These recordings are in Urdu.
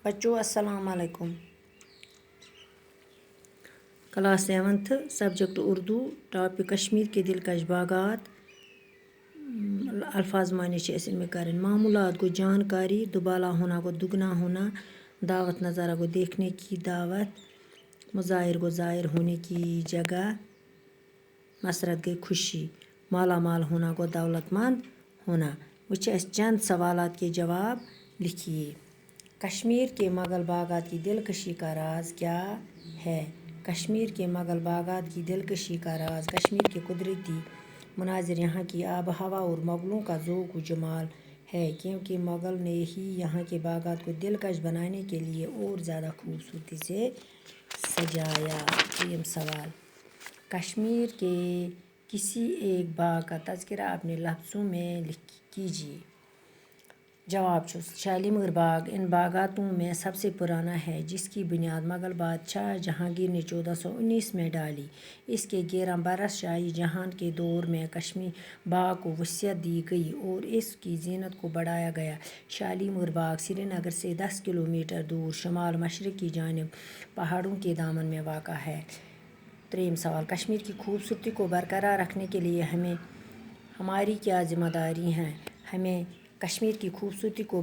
بچوں السلام علیکم۔ Class 7 subject Urdu, topic Kashmir کے دلکش باغات۔ الفاظ معنی اس میں کریں۔ معمولات کو جانکاری، دوبالا ہونا کو دگنا ہونا، دعوت نظارہ کو دیکھنے کی دعوت، مظاہر کو ظاہر ہونے کی جگہ، مسرت گئی خوشی، مالا مال ہونا کو دولت مند ہونا۔ وچھے اس چند سوالات کے جواب لکھیے۔ کشمیر کے مغل باغات کی دلکشی کا راز کیا ہے؟ کشمیر کے مغل باغات کی دلکشی کا راز کشمیر کے قدرتی مناظر، یہاں کی آب و ہوا اور مغلوں کا ذوق و جمال ہے، کیونکہ مغل نے ہی یہاں کے باغات کو دلکش بنانے کے لیے اور زیادہ خوبصورتی سے سجایا۔ دوسرا سوال، کشمیر کے کسی ایک باغ کا تذکرہ اپنے لفظوں میں کیجیے۔ جواب: شالیمار باغ ان باغاتوں میں سب سے پرانا ہے، جس کی بنیاد مغل بادشاہ جہانگیر نے 1419 میں ڈالی۔ اس کے 11 برس شاہی جہاں کے دور میں کشمیر باغ کو وسعت دی گئی اور اس کی زینت کو بڑھایا گیا۔ شالیمار باغ سری نگر سے 10 کلومیٹر دور شمال مشرق کی جانب پہاڑوں کے دامن میں واقع ہے۔ تیسرا سوال، کشمیر کی خوبصورتی کو برقرار رکھنے کے لیے ہماری کیا ذمہ داری ہے؟ ہمیں کشمیر کی خوبصورتی کو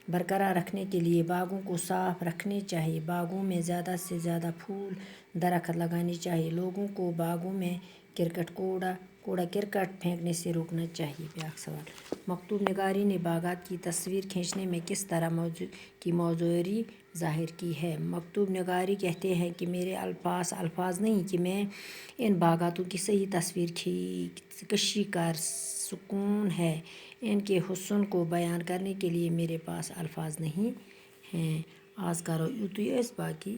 برقرار رکھنے کے لیے باغوں کو صاف رکھنے چاہیے، باغوں میں زیادہ سے زیادہ پھول درخت لگانے چاہیے، لوگوں کو باغوں میں کوڑا کرکٹ پھینکنے سے روکنا چاہیے۔ بیاکھ سوال، مکتوب نگاری نے باغات کی تصویر کھینچنے میں کس طرح کی موزوں ظاہر کی ہے؟ مکتوب نگاری کہتے ہیں کہ میرے پاس الفاظ نہیں کہ میں ان باغاتوں کی صحیح تصویر کشی کر سکوں ہے، ان کے حسن کو بیان کرنے کے لیے میرے پاس الفاظ نہیں ہیں۔ آز کرو یوتوی اس باقی